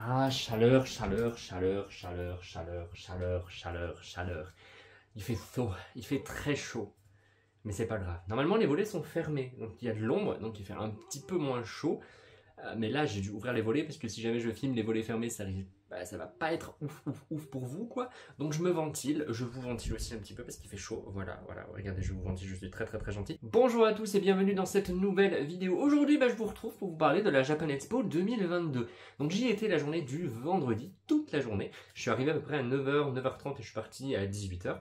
Ah, chaleur, chaleur, chaleur, chaleur, chaleur, chaleur, chaleur, chaleur. Il fait chaud, il fait très chaud. Mais c'est pas grave. Normalement, les volets sont fermés. Donc il y a de l'ombre, donc il fait un petit peu moins chaud. Mais là, j'ai dû ouvrir les volets parce que si jamais je filme les volets fermés, ça va pas être ouf, ouf, ouf pour vous, quoi. Donc je me ventile, je vous ventile aussi un petit peu parce qu'il fait chaud. Voilà, voilà, regardez, je vous ventile, je suis très très très gentil. Bonjour à tous et bienvenue dans cette nouvelle vidéo. Aujourd'hui, je vous retrouve pour vous parler de la Japan Expo 2022. Donc j'y étais la journée du vendredi, toute la journée. Je suis arrivé à peu près à 9h, 9h30 et je suis parti à 18h.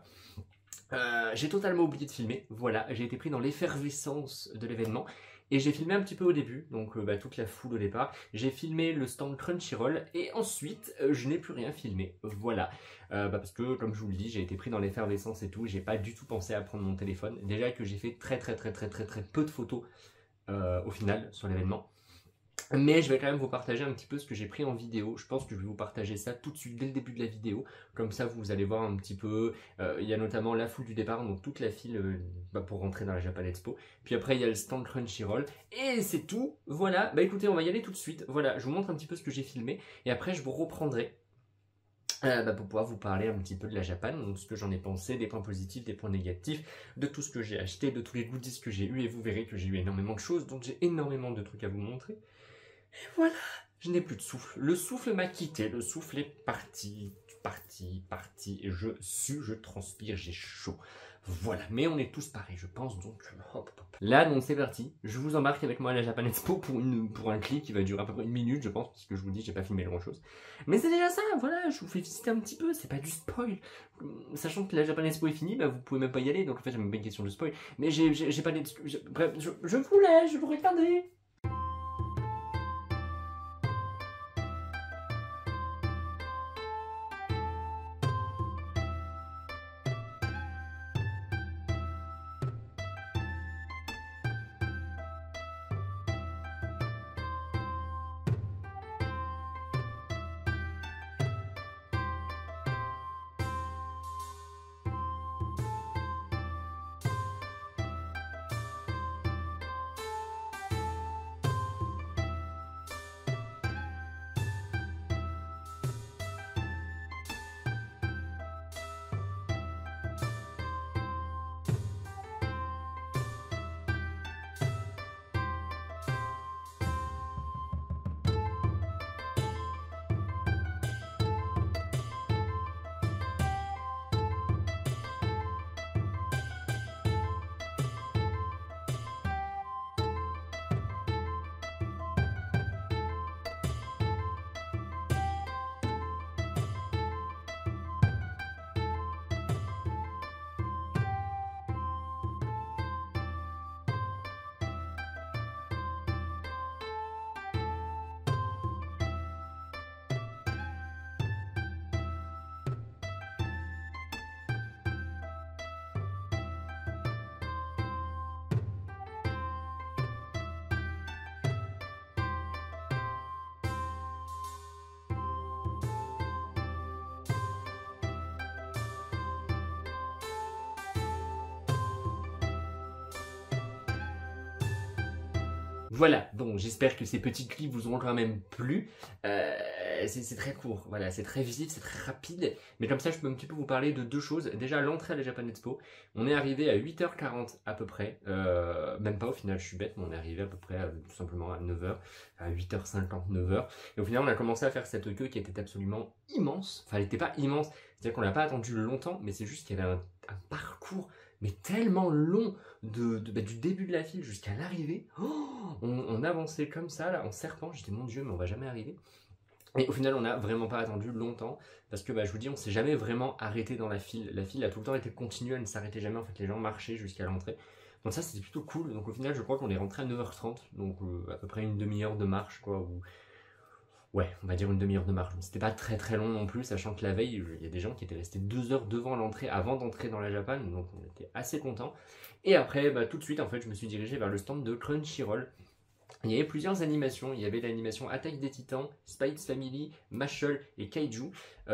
J'ai totalement oublié de filmer, voilà, j'ai été pris dans l'effervescence de l'événement et j'ai filmé un petit peu au début, donc toute la foule au départ, j'ai filmé le stand Crunchyroll et ensuite je n'ai plus rien filmé, voilà, parce que comme je vous le dis, j'ai été pris dans l'effervescence et tout, j'ai pas du tout pensé à prendre mon téléphone, déjà que j'ai fait très peu de photos au final sur l'événement. Mais je vais quand même vous partager un petit peu ce que j'ai pris en vidéo. Je pense que je vais vous partager ça tout de suite dès le début de la vidéo. Comme ça, vous allez voir un petit peu. Il y a notamment la foule du départ, donc toute la file pour rentrer dans la Japan Expo. Puis après, il y a le stand Crunchyroll. Et c'est tout. Voilà. Bah écoutez, on va y aller tout de suite. Voilà, je vous montre un petit peu ce que j'ai filmé. Et après, je vous reprendrai. Pour pouvoir vous parler un petit peu de la Japan, donc ce que j'en ai pensé, des points positifs, des points négatifs, de tout ce que j'ai acheté, de tous les goodies que j'ai eu, et vous verrez que j'ai eu énormément de choses, donc j'ai énormément de trucs à vous montrer. Et voilà, je n'ai plus de souffle. Le souffle m'a quitté, le souffle est parti, parti, et je sue, je transpire, j'ai chaud. Voilà, mais on est tous pareils, je pense, donc hop, hop. Là, donc c'est parti, je vous embarque avec moi à la Japan Expo pour un clip qui va durer à peu près 1 minute, je pense, parce que je vous dis, j'ai pas filmé grand chose. Mais c'est déjà ça, voilà, je vous fais visiter un petit peu, c'est pas du spoil. Sachant que la Japan Expo est finie, vous pouvez même pas y aller, donc en fait, j'ai même pas une question de spoil. Mais j'ai pas d'excuse, bref, je vous laisse, je vous regardez. Voilà, bon, j'espère que ces petits clips vous auront quand même plu. C'est très court, voilà, c'est très visible, c'est très rapide. Mais comme ça, je peux un petit peu vous parler de deux choses. Déjà, l'entrée à la Japan Expo. On est arrivé à 8h40 à peu près. Même pas au final, je suis bête, mais on est arrivé à peu près tout simplement à 9h, à 8h50, 9h. Et au final, on a commencé à faire cette queue qui était absolument immense. Enfin, elle n'était pas immense, c'est-à-dire qu'on l'a pas attendu longtemps, mais c'est juste qu'il y avait un parcours mais tellement long du début de la file jusqu'à l'arrivée. On avançait comme ça, là, en serpent. J'étais, mon Dieu, mais on va jamais arriver. Et au final, on n'a vraiment pas attendu longtemps, parce que je vous dis, on s'est jamais vraiment arrêté dans la file. La file a tout le temps été continue, elle ne s'arrêtait jamais. En fait, les gens marchaient jusqu'à l'entrée. Donc ça, c'était plutôt cool. Donc au final, je crois qu'on est rentré à 9h30, donc à peu près une demi-heure de marche, quoi. Ouais, on va dire une demi-heure de marche. C'était pas très très long non plus, sachant que la veille, il y a des gens qui étaient restés 2 heures devant l'entrée avant d'entrer dans la Japan, donc on était assez contents. Et après, tout de suite, en fait, je me suis dirigé vers le stand de Crunchyroll. Il y avait plusieurs animations, il y avait l'animation Attaque des Titans, Spikes Family, Mashle et Kaiju.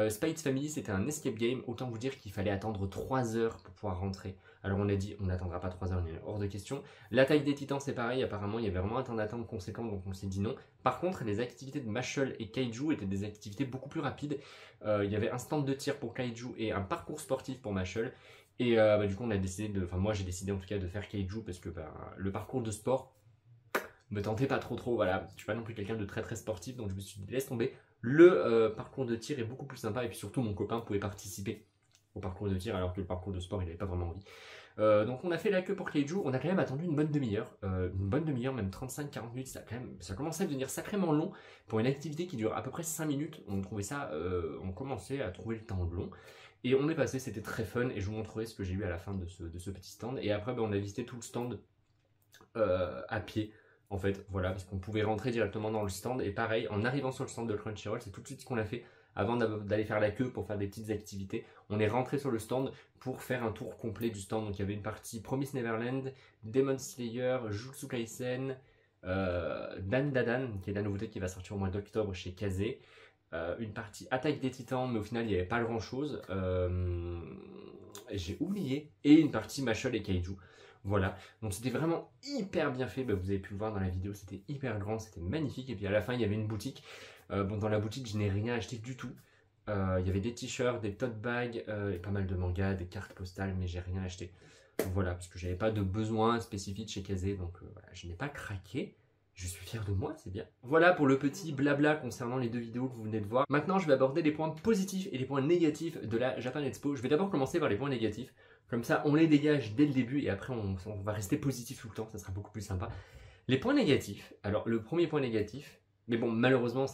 Spikes Family c'était un escape game, autant vous dire qu'il fallait attendre 3 heures pour pouvoir rentrer. Alors on a dit on n'attendra pas 3 heures, on est hors de question. L'Attaque des Titans c'est pareil, apparemment il y avait vraiment un temps d'attente conséquent donc on s'est dit non. Par contre les activités de Mashle et Kaiju étaient des activités beaucoup plus rapides. Il y avait un stand de tir pour Kaiju et un parcours sportif pour Mashle. Et du coup on a décidé de, enfin moi j'ai décidé en tout cas de faire Kaiju parce que le parcours de sport me tentait pas trop, voilà, je suis pas non plus quelqu'un de très sportif, donc je me suis dit laisse tomber, le parcours de tir est beaucoup plus sympa, et puis surtout mon copain pouvait participer au parcours de tir, alors que le parcours de sport il avait pas vraiment envie. Donc on a fait la queue pour Kaiju, on a quand même attendu une bonne demi-heure, même 35-40 minutes, ça commençait à devenir sacrément long, pour une activité qui dure à peu près 5 minutes, on commençait à trouver le temps long. Et on est passé, c'était très fun, et je vous montrerai ce que j'ai eu à la fin de ce petit stand, et après on a visité tout le stand à pied. En fait, voilà, parce qu'on pouvait rentrer directement dans le stand. Et pareil, en arrivant sur le stand de Crunchyroll, c'est tout de suite ce qu'on a fait avant d'aller faire la queue pour faire des petites activités. On est rentré sur le stand pour faire un tour complet du stand. Donc il y avait une partie Promise Neverland, Demon Slayer, Jujutsu Kaisen, Dan Dadan, qui est la nouveauté qui va sortir au mois d'octobre chez Kazé. Une partie Attaque des Titans, mais au final il n'y avait pas grand chose. J'ai oublié. Et une partie Mashle et Kaiju. Voilà, donc c'était vraiment hyper bien fait, vous avez pu le voir dans la vidéo, c'était hyper grand, c'était magnifique, et puis à la fin il y avait une boutique, dans la boutique je n'ai rien acheté du tout, il y avait des t-shirts, des tote bags, et pas mal de mangas, des cartes postales, mais j'ai rien acheté, donc voilà, parce que j'avais pas de besoin spécifique chez Kazé, donc voilà, je n'ai pas craqué. Je suis fier de moi, c'est bien. Voilà pour le petit blabla concernant les deux vidéos que vous venez de voir. Maintenant, je vais aborder les points positifs et les points négatifs de la Japan Expo. Je vais d'abord commencer par les points négatifs. Comme ça, on les dégage dès le début et après, on va rester positif tout le temps. Ça sera beaucoup plus sympa. Les points négatifs. Alors, le premier point négatif, mais bon, malheureusement,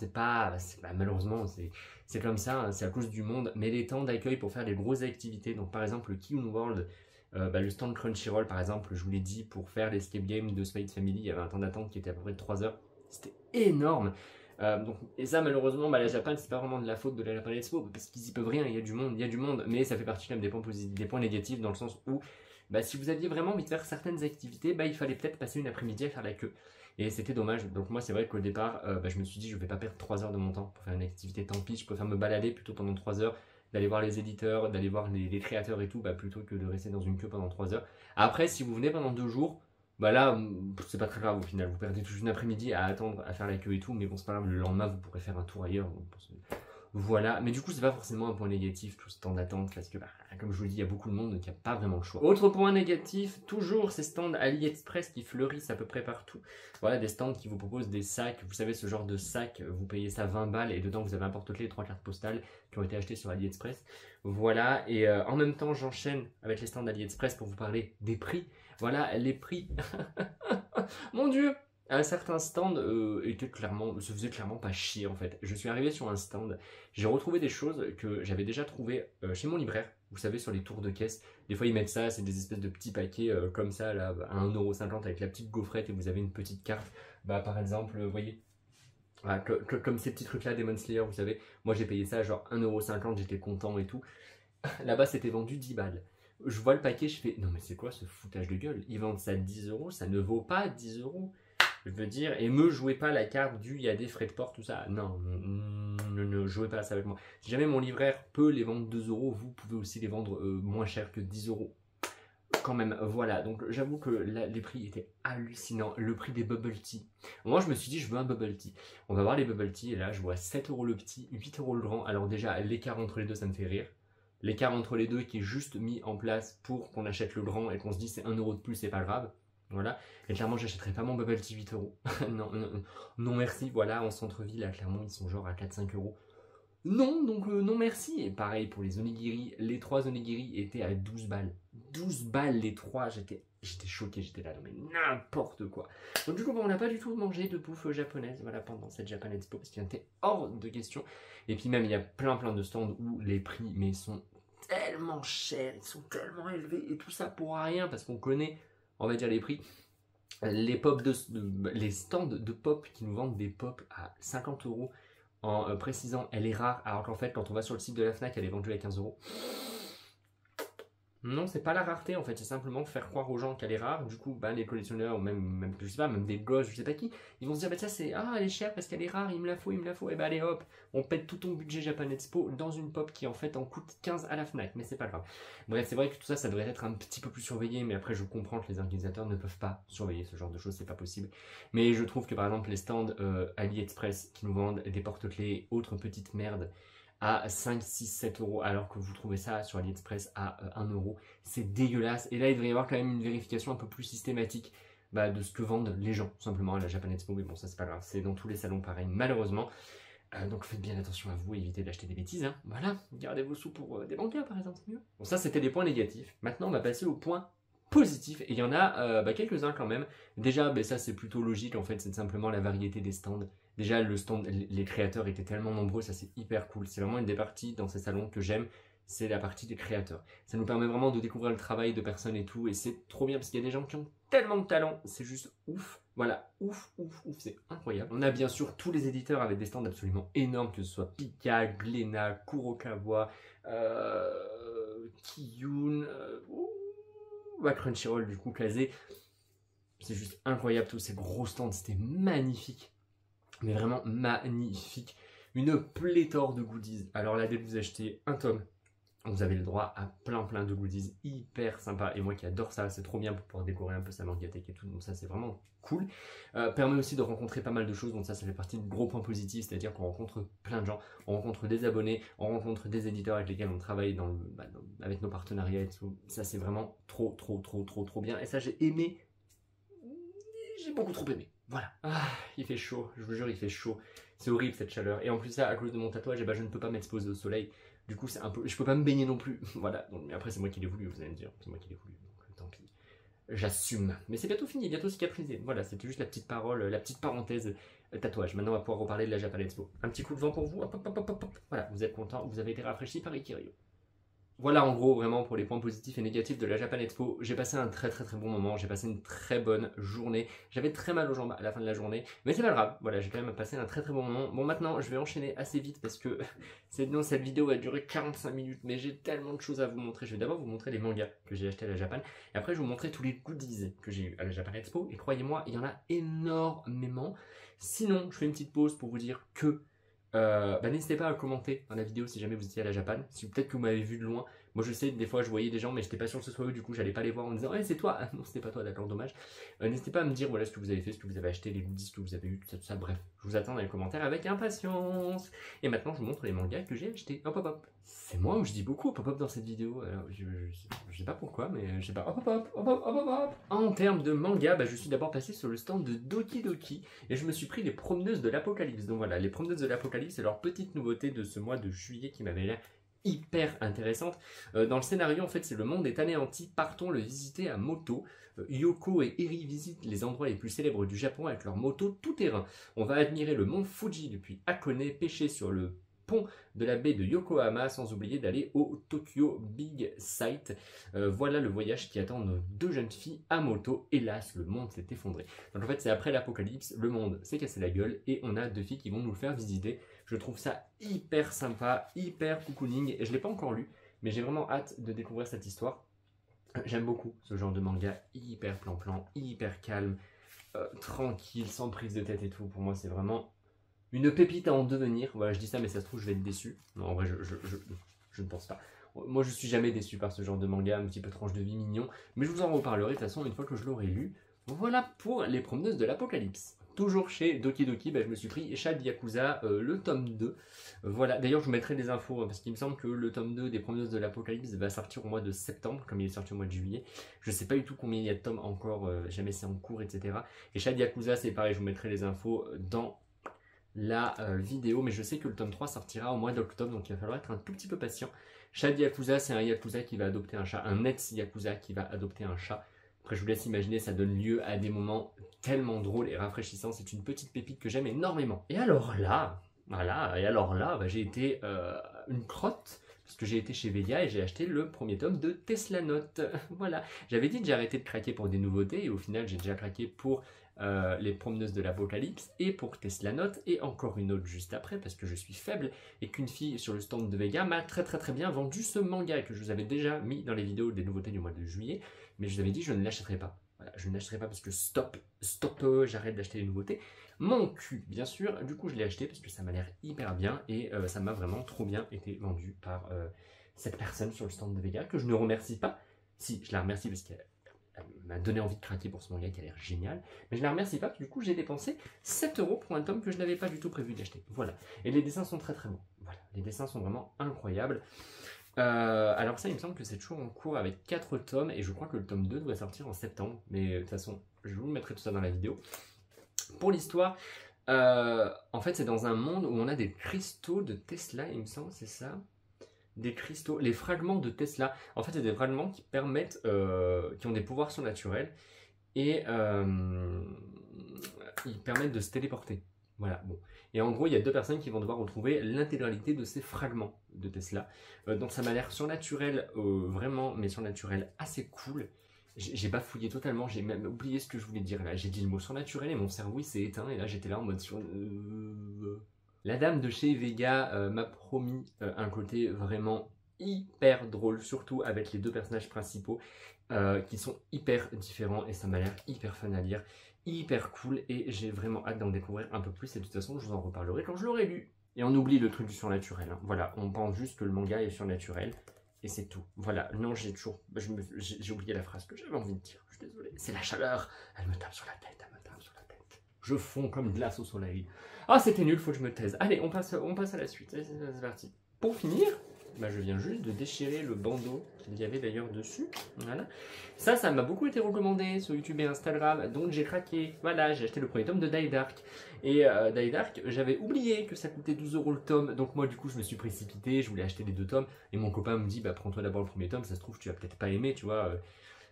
malheureusement, c'est comme ça, hein, c'est à cause du monde. Mais les temps d'accueil pour faire des grosses activités, donc par exemple le Kiyun World, le stand Crunchyroll par exemple, je vous l'ai dit, pour faire l'escape game de Spikes Family, il y avait un temps d'attente qui était à peu près de 3 heures. C'était énorme. Et ça malheureusement la Japan c'est pas vraiment de la faute de la Japan Expo parce qu'ils y peuvent rien, il y a du monde, mais ça fait partie quand même des points négatifs dans le sens où si vous aviez vraiment envie de faire certaines activités, il fallait peut-être passer une après-midi à faire la queue. Et c'était dommage, donc moi c'est vrai qu'au départ je me suis dit je vais pas perdre 3 heures de mon temps pour faire une activité, tant pis, je préfère me balader plutôt pendant 3 heures, d'aller voir les éditeurs, d'aller voir les créateurs et tout, plutôt que de rester dans une queue pendant 3 heures. Après si vous venez pendant 2 jours, là, c'est pas très grave au final, vous perdez toute une après-midi à attendre, à faire la queue et tout, mais bon, c'est pas grave, le lendemain, vous pourrez faire un tour ailleurs. Voilà, mais du coup, c'est pas forcément un point négatif, tout ce temps d'attente, parce que, comme je vous le dis, il y a beaucoup de monde, donc il n'y a pas vraiment le choix. Autre point négatif, toujours ces stands AliExpress qui fleurissent à peu près partout. Voilà, des stands qui vous proposent des sacs, vous savez, ce genre de sac, vous payez ça 20 balles, et dedans, vous avez un porte-clés et 3 cartes postales qui ont été achetées sur AliExpress. Voilà, et en même temps, j'enchaîne avec les stands AliExpress pour vous parler des prix. Voilà, les prix. Mon Dieu, un certain stand se faisait clairement pas chier en fait. Je suis arrivé sur un stand, j'ai retrouvé des choses que j'avais déjà trouvées chez mon libraire. Vous savez, sur les tours de caisse, des fois ils mettent ça, c'est des espèces de petits paquets comme ça, là, à 1,50€ avec la petite gaufrette et vous avez une petite carte. Par exemple, vous voyez, comme ces petits trucs là, Demon Slayer, vous savez, moi j'ai payé ça genre 1,50€, j'étais content et tout. Là-bas c'était vendu 10 balles. Je vois le paquet, je fais non mais c'est quoi ce foutage de gueule? Ils vendent ça 10€, ça ne vaut pas 10€. Je veux dire, et me jouez pas la carte du il y a des frais de port, tout ça. Non, ne jouez pas ça avec moi. Si jamais mon libraire peut les vendre 2€, vous pouvez aussi les vendre moins cher que 10€. Quand même, voilà. Donc j'avoue que les prix étaient hallucinants. Le prix des bubble tea. Moi je me suis dit je veux un bubble tea. On va voir les bubble tea et là je vois 7€ le petit, 8€ le grand. Alors déjà l'écart entre les deux ça me fait rire. L'écart entre les deux qui est juste mis en place pour qu'on achète le grand et qu'on se dit c'est 1€ de plus, c'est pas grave. Voilà. Et clairement, j'achèterai pas mon bubble tea 8€. non, merci. Voilà, en centre-ville, là, clairement, ils sont genre à 4-5€. Non, donc non, merci. Et pareil pour les onigiri. Les 3 onigiri étaient à 12 balles. 12 balles les 3. J'étais choqué, j'étais là, non mais n'importe quoi. Donc du coup, on n'a pas du tout mangé de bouffe japonaise pendant cette Japan Expo parce qu'il était hors de question. Et puis même, il y a plein de stands où les prix mais sont tellement chers, ils sont tellement élevés et tout ça pour rien parce qu'on connaît, on va dire, les prix. Les stands de pop qui nous vendent des pop à 50€ en précisant elle est rare, alors qu'en fait quand on va sur le site de la Fnac elle est vendue à 15€. Non, c'est pas la rareté en fait, c'est simplement faire croire aux gens qu'elle est rare. Du coup, bah, les collectionneurs, ou même, je sais pas, même des gosses, je sais pas qui, ils vont se dire, bah ça c'est, ah, elle est chère parce qu'elle est rare, il me la faut, et bah allez hop, on pète tout ton budget Japan Expo dans une pop qui en fait en coûte 15 à la Fnac, mais c'est pas grave. Bref, c'est vrai que tout ça, ça devrait être un petit peu plus surveillé, mais après je comprends que les organisateurs ne peuvent pas surveiller ce genre de choses, c'est pas possible. Mais je trouve que par exemple les stands AliExpress qui nous vendent des porte-clés, autres petites merdes, à 5, 6, 7 euros, alors que vous trouvez ça sur AliExpress à 1 euro. C'est dégueulasse. Et là, il devrait y avoir quand même une vérification un peu plus systématique de ce que vendent les gens, tout simplement à la Japan Expo. Mais bon, ça, c'est pas grave. C'est dans tous les salons pareil, malheureusement. Donc faites bien attention à vous, évitez d'acheter des bêtises. Hein. Voilà, gardez vos sous pour des mangas, par exemple, c'est mieux. Bon, ça, c'était les points négatifs. Maintenant, on va passer aux points positifs. Et il y en a quelques-uns quand même. Déjà, ça, c'est plutôt logique, en fait. C'est simplement la variété des stands. Déjà, le stand, les créateurs étaient tellement nombreux, ça c'est hyper cool. C'est vraiment une des parties dans ces salons que j'aime, c'est la partie des créateurs. Ça nous permet vraiment de découvrir le travail de personnes et tout, et c'est trop bien parce qu'il y a des gens qui ont tellement de talent, c'est juste ouf. Voilà, ouf, c'est incroyable. On a bien sûr tous les éditeurs avec des stands absolument énormes, que ce soit Pika, Glénat, Kurokawa, Kiyun, Crunchyroll du coup, Kazé. C'est juste incroyable, tous ces gros stands, c'était magnifique. Mais vraiment magnifique. Une pléthore de goodies. Alors là, dès que vous achetez un tome, vous avez le droit à plein de goodies hyper sympa. Et moi qui adore ça, c'est trop bien pour pouvoir décorer un peu sa mangathèque et tout. Donc ça, c'est vraiment cool. Permet aussi de rencontrer pas mal de choses. Donc ça fait partie de gros points positifs. C'est-à-dire qu'on rencontre plein de gens. On rencontre des abonnés. On rencontre des éditeurs avec lesquels on travaille avec nos partenariats et tout. Ça, c'est vraiment trop bien. Et ça, j'ai aimé. J'ai beaucoup trop aimé. Voilà. Ah, il fait chaud, je vous jure, il fait chaud. C'est horrible cette chaleur. Et en plus, ça, à cause de mon tatouage, je ne peux pas m'exposer au soleil. Du coup, c'est un peu. Je peux pas me baigner non plus. Voilà. Donc, mais après, c'est moi qui l'ai voulu, vous allez me dire. C'est moi qui l'ai voulu. Donc, tant pis. J'assume. Mais c'est bientôt fini, bientôt cicatrisé. Voilà, c'était juste la petite parole, la petite parenthèse tatouage. Maintenant, on va pouvoir reparler de la Japan Expo. Un petit coup de vent pour vous. Hop, hop, hop, hop, hop. Voilà, vous êtes content, vous avez été rafraîchi par Ikirio. Voilà en gros vraiment pour les points positifs et négatifs de la Japan Expo. J'ai passé un très bon moment, j'ai passé une très bonne journée. J'avais très mal aux jambes à la fin de la journée, mais c'est pas grave, voilà, j'ai quand même passé un très bon moment. Bon maintenant je vais enchaîner assez vite parce que sinon cette vidéo va durer 45 minutes, mais j'ai tellement de choses à vous montrer. Je vais d'abord vous montrer les mangas que j'ai achetés à la Japan, et après je vais vous montrer tous les goodies que j'ai eu à la Japan Expo, et croyez-moi, il y en a énormément. Sinon, je fais une petite pause pour vous dire que n'hésitez pas à commenter dans la vidéo si jamais vous étiez à la Japan, si peut-être que vous m'avez vu de loin. Moi je sais, des fois je voyais des gens mais j'étais pas sûr que ce soit eux, du coup j'allais pas les voir en me disant hey, c'est toi, ah, non c'était pas toi, d'accord, dommage. N'hésitez pas à me dire voilà ce que vous avez fait, ce que vous avez acheté, les goodies que vous avez eu, tout ça, bref, je vous attends dans les commentaires avec impatience. Et maintenant je vous montre les mangas que j'ai achetés. Hop hop hop. C'est moi où je dis beaucoup hop hop dans cette vidéo, alors je sais pas pourquoi, mais je sais pas, hop hop hop hop hop hop. En termes de manga, je suis d'abord passé sur le stand de Doki Doki et je me suis pris les Promeneuses de l'Apocalypse. Donc voilà, les Promeneuses de l'Apocalypse, c'est leur petite nouveauté de ce mois de juillet qui m'avait l'air hyper intéressante. Dans le scénario, en fait, c'est le monde est anéanti, partons le visiter à moto. Yoko et Eri visitent les endroits les plus célèbres du Japon avec leur moto tout-terrain. On va admirer le mont Fuji depuis Hakone, pêcher sur le pont de la baie de Yokohama, sans oublier d'aller au Tokyo Big Sight. Voilà le voyage qui attend nos deux jeunes filles à moto. Hélas, le monde s'est effondré. Donc en fait, c'est après l'apocalypse, le monde s'est cassé la gueule et on a deux filles qui vont nous le faire visiter. Je trouve ça hyper sympa, hyper cocooning. Et je ne l'ai pas encore lu, mais j'ai vraiment hâte de découvrir cette histoire. J'aime beaucoup ce genre de manga, hyper plan-plan, hyper calme, tranquille, sans prise de tête et tout. Pour moi, c'est vraiment une pépite à en devenir. Voilà, je dis ça, mais ça se trouve, je vais être déçu. Non, en vrai, je ne pense pas. Moi, je suis jamais déçu par ce genre de manga, un petit peu tranche de vie mignon. Mais je vous en reparlerai de toute façon une fois que je l'aurai lu. Voilà pour les Promeneuses de l'Apocalypse. Toujours chez Doki Doki, je me suis pris Shad Yakuza, le tome 2. Voilà, d'ailleurs je vous mettrai des infos, parce qu'il me semble que le tome 2 des Promeneuses de l'Apocalypse va sortir au mois de septembre, comme il est sorti au mois de juillet. Je sais pas du tout combien il y a de tomes encore, jamais c'est en cours, etc. Et Shad Yakuza, c'est pareil, je vous mettrai les infos dans la vidéo, mais je sais que le tome 3 sortira au mois d'octobre, donc il va falloir être un tout petit peu patient. Shad Yakuza, c'est un Yakuza qui va adopter un chat, un ex-Yakuza qui va adopter un chat. Après, je vous laisse imaginer, ça donne lieu à des moments tellement drôles et rafraîchissants. C'est une petite pépite que j'aime énormément. Et alors là, voilà, j'ai été une crotte, parce que j'ai été chez Velia et j'ai acheté le premier tome de Tesla Note. Voilà, j'avais dit que j'ai arrêté de craquer pour des nouveautés et au final, j'ai déjà craqué pour les promeneuses de l'Apocalypse, et pour Tesla Note, et encore une autre juste après, parce que je suis faible, et qu'une fille sur le stand de Vega m'a très bien vendu ce manga, que je vous avais déjà mis dans les vidéos des nouveautés du mois de juillet, mais je vous avais dit je ne l'achèterai pas. Voilà, je ne l'achèterai pas parce que stop, j'arrête d'acheter les nouveautés. Mon cul, bien sûr, du coup je l'ai acheté parce que ça m'a l'air hyper bien, et ça m'a vraiment trop bien été vendu par cette personne sur le stand de Vega, que je ne remercie pas. Si, je la remercie parce qu'elle m'a donné envie de craquer pour ce manga qui a l'air génial, mais je la remercie pas parce que du coup j'ai dépensé 7 € pour un tome que je n'avais pas du tout prévu d'acheter. Voilà, et les dessins sont très bons. Voilà, les dessins sont vraiment incroyables. Alors ça, il me semble que c'est toujours en cours avec 4 tomes, et je crois que le tome 2 devrait sortir en septembre, mais de toute façon, je vous mettrai tout ça dans la vidéo. Pour l'histoire, en fait c'est dans un monde où on a des cristaux de Tesla, il me semble, c'est ça? Des cristaux, les fragments de Tesla. En fait, c'est des fragments qui permettent, qui ont des pouvoirs surnaturels, et ils permettent de se téléporter. Voilà, bon. Et en gros, il y a 2 personnes qui vont devoir retrouver l'intégralité de ces fragments de Tesla. Donc ça m'a l'air surnaturel, vraiment, mais surnaturel assez cool. J'ai bafouillé totalement, j'ai même oublié ce que je voulais dire là. J'ai dit le mot surnaturel et mon cerveau il s'est éteint, et là j'étais là en mode sur... La dame de chez Vega m'a promis un côté vraiment hyper drôle, surtout avec les 2 personnages principaux qui sont hyper différents, et ça m'a l'air hyper fun à lire, hyper cool, et j'ai vraiment hâte d'en découvrir un peu plus, et de toute façon je vous en reparlerai quand je l'aurai lu. Et on oublie le truc du surnaturel, hein. Voilà, on pense juste que le manga est surnaturel, et c'est tout. Voilà, non, j'ai oublié la phrase que j'avais envie de dire, je suis désolé. C'est la chaleur, elle me tape sur la tête, elle me tape sur la tête. Je fonds comme glace au soleil. Ah, c'était nul, faut que je me taise. Allez, on passe à la suite. C'est parti. Pour finir, bah, je viens juste de déchirer le bandeau qu'il y avait d'ailleurs dessus. Voilà. Ça m'a beaucoup été recommandé sur YouTube et Instagram, donc j'ai craqué. Voilà, j'ai acheté le premier tome de Die Dark. Et Die Dark, j'avais oublié que ça coûtait 12 € le tome, donc moi du coup je me suis précipité, je voulais acheter les 2 tomes, et mon copain me dit, bah prends-toi d'abord le premier tome, ça se trouve tu vas peut-être pas aimer, tu vois.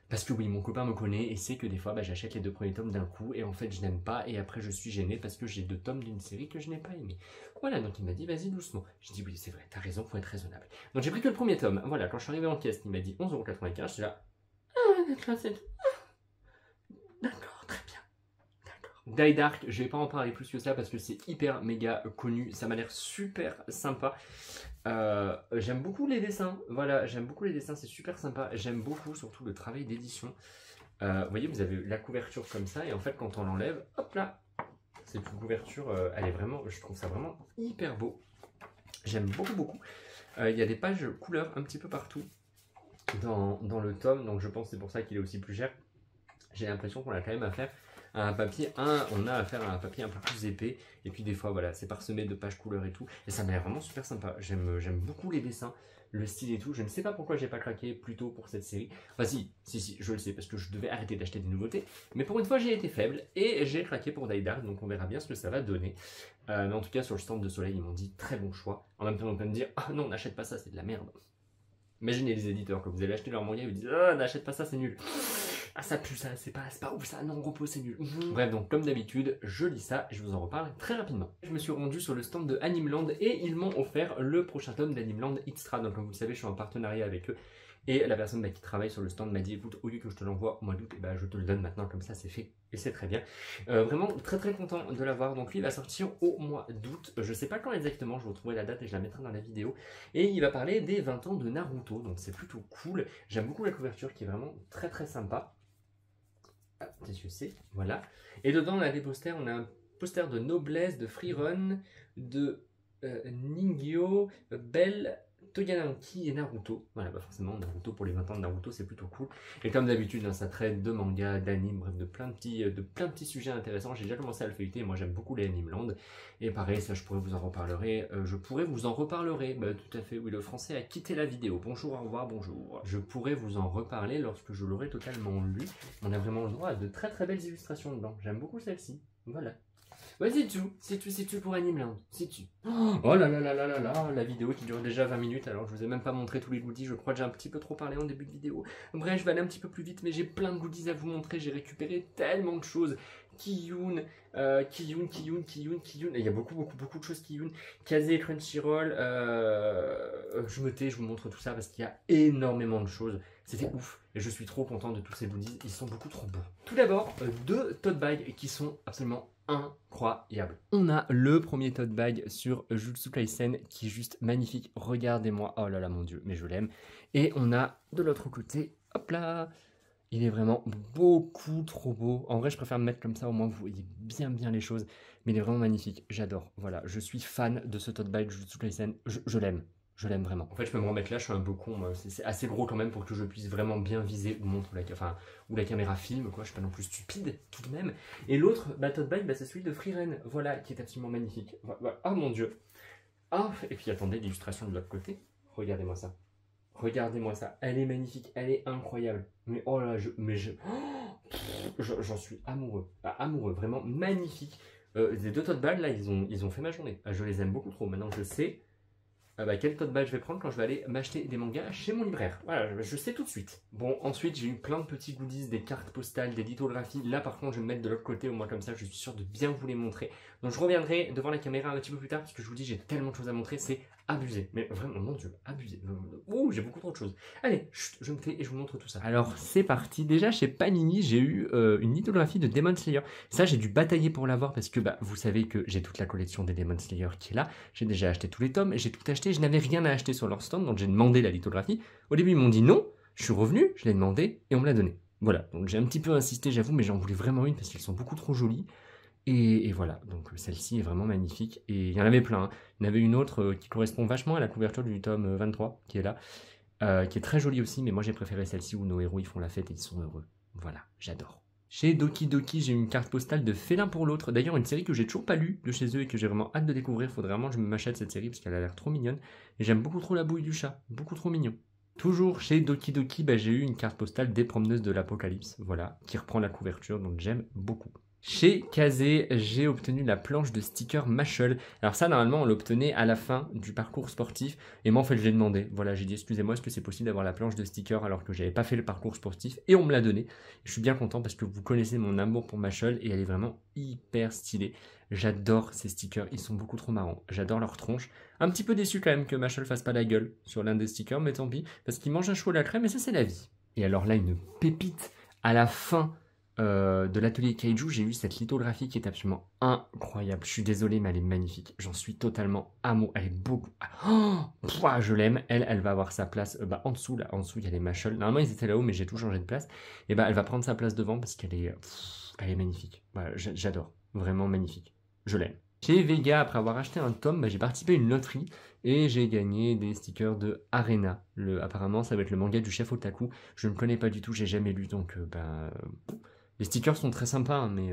Parce que oui, mon copain me connaît et sait que des fois, bah, j'achète les 2 premiers tomes d'un coup, et en fait je n'aime pas, et après je suis gêné parce que j'ai 2 tomes d'une série que je n'ai pas aimé. Voilà, donc il m'a dit vas-y doucement. J'ai dit oui, c'est vrai, t'as raison, faut être raisonnable. Donc j'ai pris que le premier tome. Voilà, quand je suis arrivé en caisse, il m'a dit 11,95 €, j'étais là. D'accord, très bien. Die Dark, je vais pas en parler plus que ça parce que c'est hyper méga connu, ça m'a l'air super sympa. J'aime beaucoup les dessins, voilà, j'aime beaucoup les dessins, c'est super sympa. J'aime beaucoup surtout le travail d'édition. Vous voyez, vous avez la couverture comme ça, et en fait quand on l'enlève, hop là, cette couverture, elle est vraiment, je trouve ça vraiment hyper beau. J'aime beaucoup. Il y a des pages couleurs un petit peu partout dans le tome, donc je pense que c'est pour ça qu'il est aussi plus cher. J'ai l'impression qu'on a quand même affaire à un papier, on a affaire à un papier un peu plus épais, et puis des fois voilà, c'est parsemé de pages couleurs et tout, et ça m'a l'air vraiment super sympa. J'aime beaucoup les dessins, le style et tout. Je ne sais pas pourquoi j'ai pas craqué plus tôt pour cette série. Enfin si, je le sais, parce que je devais arrêter d'acheter des nouveautés, mais pour une fois j'ai été faible et j'ai craqué pour Die Dark, donc on verra bien ce que ça va donner. Mais en tout cas sur le stand de Soleil ils m'ont dit très bon choix. En même temps on peut me dire ah non, n'achète pas ça, c'est de la merde. Imaginez les éditeurs, quand vous allez acheter leur manga, ils vous disent ah n'achète pas ça, c'est nul. Ah ça pue, ça, c'est pas ouf ça, non repos c'est nul. Bref, donc comme d'habitude, je lis ça et je vous en reparle très rapidement. Je me suis rendu sur le stand de Animeland et ils m'ont offert le prochain tome d'Animeland Extra. Donc comme vous le savez, je suis en partenariat avec eux. Et la personne qui travaille sur le stand m'a dit écoute, au lieu que je te l'envoie au mois d'août, je te le donne maintenant, comme ça c'est fait. Et c'est très bien. Vraiment très content de l'avoir. Donc lui il va sortir au mois d'août. Je sais pas quand exactement, je vais retrouver la date et je la mettrai dans la vidéo. Et il va parler des 20 ans de Naruto. Donc c'est plutôt cool. J'aime beaucoup la couverture qui est vraiment très sympa. Qu'est-ce que c'est? Voilà. Et dedans, on a des posters. On a un poster de Noblesse, de Freerun, de Ningyo, Belle, Toyanaki et Naruto. Voilà, forcément, Naruto pour les 20 ans de Naruto, c'est plutôt cool. Et comme d'habitude, ça traite de manga, d'anime, bref, de plein de petits sujets intéressants. J'ai déjà commencé à le feuilleter. Moi, j'aime beaucoup les Animeland. Et pareil, ça, je pourrais vous en reparlerai. Tout à fait. Oui, le français a quitté la vidéo. Bonjour, au revoir, bonjour. Je pourrais vous en reparler lorsque je l'aurai totalement lu. On a vraiment le droit à de très belles illustrations dedans. J'aime beaucoup celle-ci. Voilà. Ouais, c'est tout pour Animeland, c'est tout. Oh là, la vidéo qui dure déjà 20 minutes, alors je vous ai même pas montré tous les goodies, je crois que j'ai un petit peu trop parlé en début de vidéo. Bref, je vais aller un petit peu plus vite, mais j'ai plein de goodies à vous montrer, j'ai récupéré tellement de choses, Kiyun, Kiyun. Il y a beaucoup de choses Kiyun. Kazé, Crunchyroll. Je me tais, je vous montre tout ça parce qu'il y a énormément de choses. C'était ouf. Et je suis trop content de tous ces goodies. Ils sont beaucoup trop beaux. Tout d'abord, deux tote bags qui sont absolument incroyables. On a le premier tote bag sur Jujutsu Kaisen qui est juste magnifique. Regardez-moi. Oh là là, mon dieu, mais je l'aime. Et on a de l'autre côté, hop là. Il est vraiment beaucoup trop beau. En vrai, je préfère me mettre comme ça, au moins vous voyez bien les choses. Mais il est vraiment magnifique. J'adore. Voilà, je suis fan de ce tote bag Jujutsu Kaisen. Je l'aime. Je l'aime vraiment. En fait, je peux me remettre là, je suis un peu con. C'est assez gros quand même pour que je puisse vraiment bien viser où la caméra filme, quoi. Je suis pas non plus stupide, tout de même. Et l'autre tote bag, c'est celui de Frieren. Voilà, qui est absolument magnifique. Voilà. Oh mon dieu. Ah, et puis attendez, l'illustration de l'autre côté. Regardez-moi ça. Regardez-moi ça, elle est magnifique, elle est incroyable. Mais oh là, j'en suis amoureux, amoureux, vraiment magnifique. Les deux tote bags là, ils ont fait ma journée. Je les aime beaucoup trop. Maintenant, je sais quel tote bag je vais prendre quand je vais aller m'acheter des mangas chez mon libraire. Voilà, je sais tout de suite. Bon, ensuite, j'ai eu plein de petits goodies, des cartes postales, des lithographies. Là, par contre, je vais me mettre de l'autre côté, au moins comme ça, je suis sûr de bien vous les montrer. Donc, je reviendrai devant la caméra un petit peu plus tard, parce que je vous dis, j'ai tellement de choses à montrer, c'est abusé. Mais vraiment, mon dieu, abusé. Ouh, j'ai beaucoup trop de choses. Allez, chut, je me tais et je vous montre tout ça. Alors, c'est parti. Déjà, chez Panini, j'ai eu une lithographie de Demon Slayer. Ça, j'ai dû batailler pour l'avoir, parce que vous savez que j'ai toute la collection des Demon Slayer qui est là. J'ai déjà acheté tous les tomes, j'ai tout acheté. Je n'avais rien à acheter sur leur stand, donc j'ai demandé la lithographie. Au début, ils m'ont dit non. Je suis revenu, je l'ai demandé et on me l'a donné. Voilà, donc j'ai un petit peu insisté, j'avoue, mais j'en voulais vraiment une parce qu'elles sont beaucoup trop jolies. Et voilà, donc celle-ci est vraiment magnifique. Et il y en avait plein. Hein. Il y en avait une autre qui correspond vachement à la couverture du tome 23, qui est là, qui est très jolie aussi, mais moi j'ai préféré celle-ci où nos héros ils font la fête et ils sont heureux. Voilà, j'adore. Chez Doki Doki, j'ai une carte postale de Félin pour l'autre. D'ailleurs, une série que j'ai toujours pas lue de chez eux et que j'ai vraiment hâte de découvrir. Faudrait vraiment que je m'achète cette série parce qu'elle a l'air trop mignonne. Et j'aime beaucoup trop la bouille du chat, beaucoup trop mignon. Toujours chez Doki Doki, j'ai eu une carte postale des promeneuses de l'Apocalypse, voilà, qui reprend la couverture, donc j'aime beaucoup. Chez Kazé, j'ai obtenu la planche de sticker Mashal. Alors ça, normalement, on l'obtenait à la fin du parcours sportif. Et moi, en fait, je l'ai demandé. Voilà, j'ai dit, excusez-moi, est-ce que c'est possible d'avoir la planche de sticker alors que j'avais pas fait le parcours sportif? Et on me l'a donné. Je suis bien content parce que vous connaissez mon amour pour Mashal et elle est vraiment hyper stylée. J'adore ces stickers, ils sont beaucoup trop marrants. J'adore leur tronche. Un petit peu déçu quand même que Mashal fasse pas la gueule sur l'un des stickers, mais tant pis, parce qu'il mange un chou à la crème et ça, c'est la vie. Et alors là, une pépite à la fin de l'atelier Kaiju, j'ai eu cette lithographie qui est absolument incroyable. Je suis désolé, mais elle est magnifique. J'en suis totalement amoureux. Elle est beaucoup. Je l'aime. Elle va avoir sa place en dessous. Là, en dessous, il y a les Mashal. Normalement, ils étaient là-haut, mais j'ai tout changé de place. Et elle va prendre sa place devant parce qu'elle est, elle est magnifique. Voilà, j'adore. Vraiment magnifique. Je l'aime. Chez Vega, après avoir acheté un tome, j'ai participé à une loterie et j'ai gagné des stickers de Arena. Apparemment, ça va être le manga du chef otaku. Je ne connais pas du tout, j'ai jamais lu, donc les stickers sont très sympas, hein, mais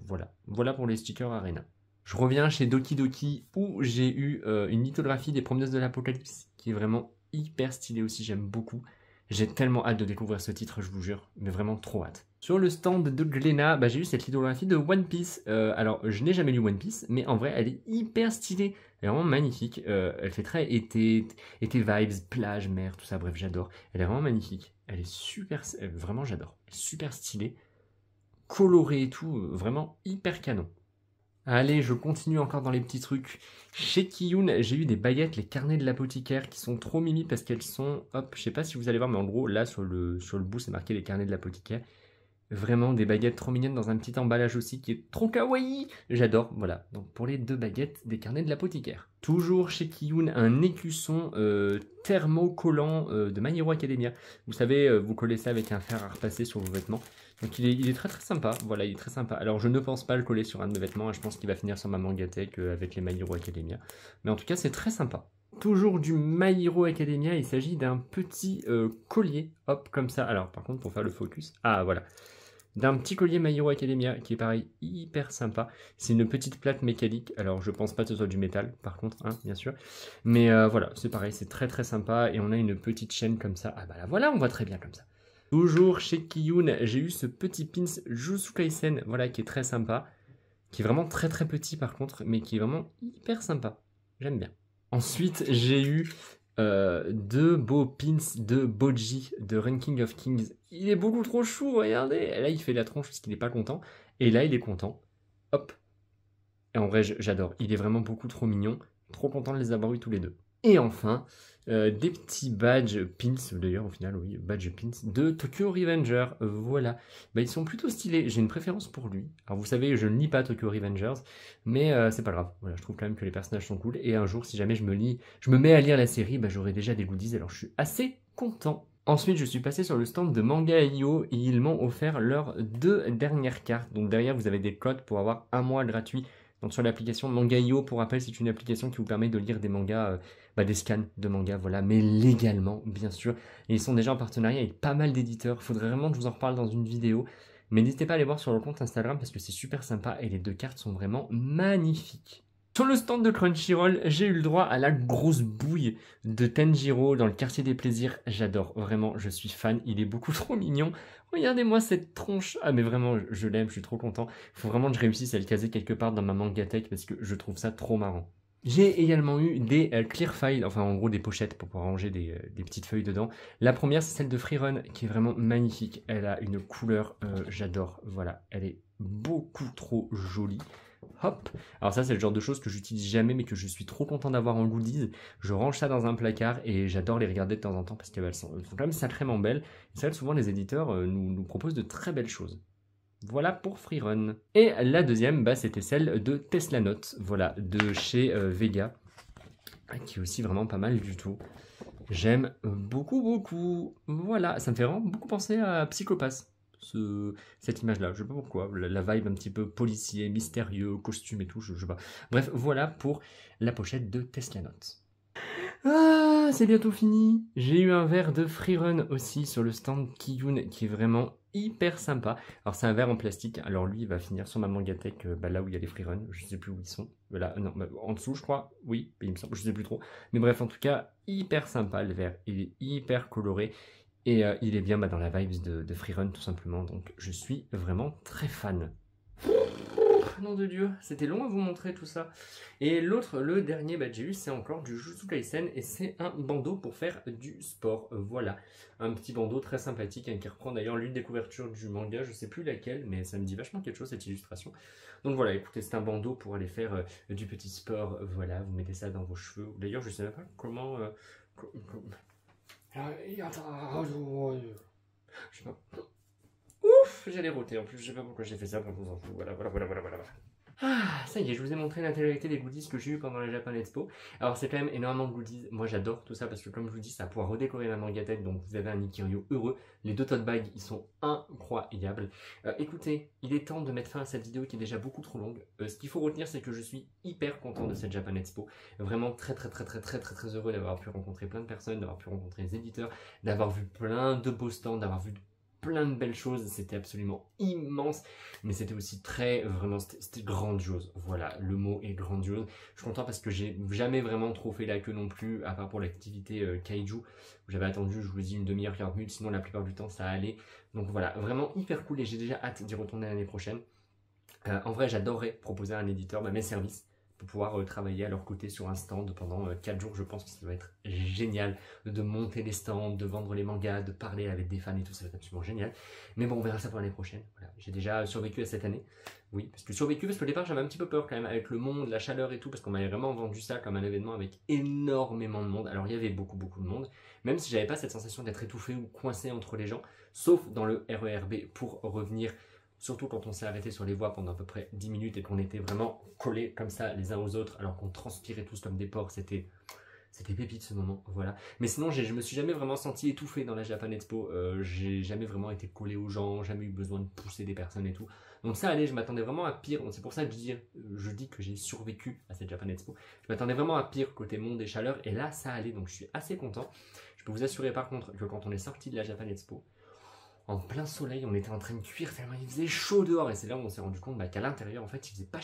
voilà. Voilà pour les stickers Arena. Je reviens chez Doki Doki où j'ai eu une lithographie des promeneuses de l'Apocalypse qui est vraiment hyper stylée aussi, j'aime beaucoup. J'ai tellement hâte de découvrir ce titre, je vous jure, mais vraiment trop hâte. Sur le stand de Glénat, j'ai eu cette lithographie de One Piece. Alors, je n'ai jamais lu One Piece, mais en vrai, elle est hyper stylée. Elle est vraiment magnifique. Elle fait très été vibes, plage, mer, tout ça. Bref, j'adore. Elle est vraiment magnifique. Elle est super... Vraiment, j'adore. Super stylée. Colorée et tout. Vraiment hyper canon. Allez, je continue encore dans les petits trucs. Chez Kiyun, j'ai eu des baguettes, les carnets de l'apothicaire, qui sont trop mimi parce qu'elles sont... Hop, je sais pas si vous allez voir, mais en gros, là, sur le bout, c'est marqué les carnets de l'apothicaire. Vraiment des baguettes trop mignonnes dans un petit emballage aussi qui est trop kawaii. J'adore, voilà. Donc pour les deux baguettes, des carnets de l'apothicaire. Toujours chez Kiyun, un écusson thermocollant de My Hero Academia. Vous savez, vous collez ça avec un fer à repasser sur vos vêtements. Donc il est très très sympa, voilà, il est très sympa. Alors je ne pense pas le coller sur un de mes vêtements, je pense qu'il va finir sur ma Mangatech avec les My Hero Academia. Mais en tout cas, c'est très sympa. Toujours du My Hero Academia, il s'agit d'un petit collier, hop, comme ça. Alors par contre, pour faire le focus, voilà. D'un petit collier My Hero Academia qui est pareil, hyper sympa. C'est une petite plate mécanique, alors je pense pas que ce soit du métal par contre, hein, bien sûr. Mais voilà, c'est pareil, c'est très très sympa. Et on a une petite chaîne comme ça, là voilà, on voit très bien comme ça. Toujours chez Kiyun, j'ai eu ce petit pins Jujutsu Kaisen, voilà, qui est très sympa. Qui est vraiment très très petit par contre, mais qui est vraiment hyper sympa. J'aime bien. Ensuite, j'ai eu deux beaux pins de Boji de Ranking of Kings. Il est beaucoup trop chou, regardez. Là, il fait la tronche parce qu'il n'est pas content. Et là, il est content. Hop. Et en vrai, j'adore. Il est vraiment beaucoup trop mignon. Trop content de les avoir eu tous les deux. Et enfin, des petits badges pins, d'ailleurs au final oui, badge pins de Tokyo Revenger, voilà. Bah, ils sont plutôt stylés, j'ai une préférence pour lui. Alors vous savez, je ne lis pas Tokyo Revengers, mais c'est pas grave, voilà, je trouve quand même que les personnages sont cool, et un jour si jamais je me mets à lire la série, bah, j'aurai déjà des goodies, alors je suis assez content. Ensuite, je suis passé sur le stand de Manga.io et ils m'ont offert leurs 2 dernières cartes. Donc derrière, vous avez des codes pour avoir un mois gratuit. Donc sur l'application Manga.io, pour rappel, c'est une application qui vous permet de lire des mangas, des scans de mangas, voilà, mais légalement, bien sûr. Et ils sont déjà en partenariat avec pas mal d'éditeurs. Il faudrait vraiment que je vous en reparle dans une vidéo. Mais n'hésitez pas à aller voir sur le compte Instagram parce que c'est super sympa et les 2 cartes sont vraiment magnifiques. Sur le stand de Crunchyroll, j'ai eu le droit à la grosse bouille de Tenjiro dans le quartier des plaisirs. J'adore, vraiment, je suis fan, il est beaucoup trop mignon. Regardez-moi cette tronche. Ah mais vraiment, je l'aime, je suis trop content. Il faut vraiment que je réussisse à le caser quelque part dans ma mangatech parce que je trouve ça trop marrant. J'ai également eu des clear files, enfin en gros des pochettes pour pouvoir ranger des petites feuilles dedans. La première c'est celle de Freerun qui est vraiment magnifique. Elle a une couleur, j'adore, voilà, elle est beaucoup trop jolie. Hop. Alors ça c'est le genre de choses que j'utilise jamais mais que je suis trop content d'avoir en goodies. Je range ça dans un placard et j'adore les regarder de temps en temps parce qu'elles sont quand même sacrément belles. Et ça souvent les éditeurs nous proposent de très belles choses. Voilà pour Freerun. Et la deuxième, c'était celle de Tesla Note, voilà, de chez Vega, qui est aussi vraiment pas mal du tout. J'aime beaucoup, beaucoup. Voilà, ça me fait vraiment beaucoup penser à Psychopass, cette image-là. Je sais pas pourquoi, la vibe un petit peu policier, mystérieux, costume et tout, je sais pas. Bref, voilà pour la pochette de Tesla Note. Ah, c'est bientôt fini. J'ai eu un verre de Freerun aussi sur le stand Kiyun qui est vraiment hyper sympa. Alors c'est un verre en plastique. Alors lui il va finir sur ma mangatech là où il y a les Freerun. Je sais plus où ils sont. Là, non, en dessous je crois. Oui, il me semble, je sais plus trop. Mais bref, en tout cas, hyper sympa le verre. Il est hyper coloré. Et il est bien dans la vibes de Freerun tout simplement. Donc je suis vraiment très fan. Nom de Dieu, c'était long à vous montrer tout ça. Et l'autre, le dernier j'ai eu, c'est encore du Jujutsu Kaisen et c'est un bandeau pour faire du sport. Voilà, un petit bandeau très sympathique qui reprend d'ailleurs l'une des couvertures du manga, je sais plus laquelle, mais ça me dit vachement quelque chose cette illustration. Donc voilà, écoutez, c'est un bandeau pour aller faire du petit sport. Voilà, vous mettez ça dans vos cheveux. D'ailleurs, je sais même pas comment. Je sais pas. Ouf, j'allais roter en plus, je sais pas pourquoi j'ai fait ça, on s'en fout, voilà. Ah, ça y est, je vous ai montré l'intégralité des goodies que j'ai eu pendant la Japan Expo. Alors c'est quand même énormément de goodies, moi j'adore tout ça parce que comme je vous dis, ça va pouvoir redécorer ma mangatech, donc vous avez un Ikiryo heureux. Les 2 tote bags, ils sont incroyables. Écoutez, il est temps de mettre fin à cette vidéo qui est déjà beaucoup trop longue. Ce qu'il faut retenir, c'est que je suis hyper content de cette Japan Expo. Vraiment très heureux d'avoir pu rencontrer plein de personnes, d'avoir pu rencontrer les éditeurs, d'avoir vu plein de beaux stands, d'avoir vu plein de belles choses, c'était absolument immense, mais c'était aussi c'était grandiose, voilà, le mot est grandiose. Je suis content parce que j'ai jamais vraiment trop fait la queue non plus, à part pour l'activité Kaiju, où j'avais attendu, je vous dis, une demi-heure, 40 minutes, sinon la plupart du temps ça allait, donc voilà, vraiment hyper cool et j'ai déjà hâte d'y retourner l'année prochaine. En vrai, j'adorerais proposer à un éditeur mes services, pour pouvoir travailler à leur côté sur un stand pendant 4 jours. Je pense que ça doit être génial de monter les stands, de vendre les mangas, de parler avec des fans et tout, ça va être absolument génial. Mais bon, on verra ça pour l'année prochaine. Voilà. J'ai déjà survécu à cette année. Oui, parce qu'au départ j'avais un petit peu peur quand même avec le monde, la chaleur et tout, parce qu'on m'avait vraiment vendu ça comme un événement avec énormément de monde. Alors il y avait beaucoup de monde, même si j'avais pas cette sensation d'être étouffé ou coincé entre les gens, sauf dans le RERB pour revenir. Surtout quand on s'est arrêté sur les voies pendant à peu près 10 minutes et qu'on était vraiment collés comme ça les uns aux autres alors qu'on transpirait tous comme des porcs, c'était pépite ce moment, voilà. Mais sinon, je me suis jamais vraiment senti étouffé dans la Japan Expo, j'ai jamais vraiment été collé aux gens, jamais eu besoin de pousser des personnes et tout. Donc ça allait, je m'attendais vraiment à pire, c'est pour ça que je dis que j'ai survécu à cette Japan Expo. Je m'attendais vraiment à pire côté monde et chaleur et là ça allait, donc je suis assez content. Je peux vous assurer par contre que quand on est sorti de la Japan Expo, en plein soleil, on était en train de cuire tellement il faisait chaud dehors et c'est là où on s'est rendu compte qu'à l'intérieur en fait il faisait pas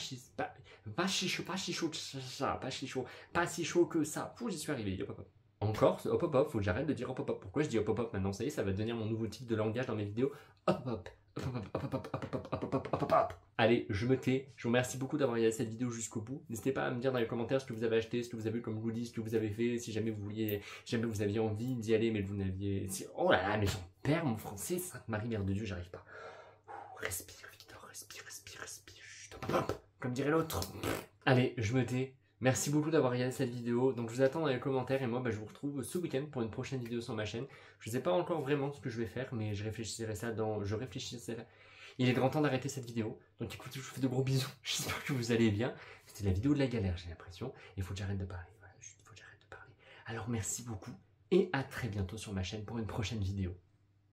si chaud que ça. J'y suis arrivé, hop hop. Encore, hop hop hop, faut que j'arrête de dire hop hop hop. Pourquoi je dis hop hop hop maintenant? Ça y est, ça va devenir mon nouveau type de langage dans mes vidéos. Hop hop hop. Allez, je me tais. Je vous remercie beaucoup d'avoir regardé cette vidéo jusqu'au bout. N'hésitez pas à me dire dans les commentaires ce que vous avez acheté, ce que vous avez eu comme goodies, ce que vous avez fait, si jamais vous aviez envie d'y aller, mais vous n'aviez... Oh là là, mais j'en perds mon français, Sainte Marie, Mère de Dieu, j'arrive pas. Respire, Victor, respire, respire, respire. Chut, comme dirait l'autre. Allez, je me tais. Merci beaucoup d'avoir regardé cette vidéo. Donc je vous attends dans les commentaires et moi je vous retrouve ce week-end pour une prochaine vidéo sur ma chaîne. Je ne sais pas encore vraiment ce que je vais faire, mais je réfléchirai ça dans. Il est grand temps d'arrêter cette vidéo. Donc écoutez, je vous fais de gros bisous. J'espère que vous allez bien. C'était la vidéo de la galère, j'ai l'impression. Il faut que j'arrête de parler. Voilà, il faut que j'arrête de parler. Alors merci beaucoup et à très bientôt sur ma chaîne pour une prochaine vidéo.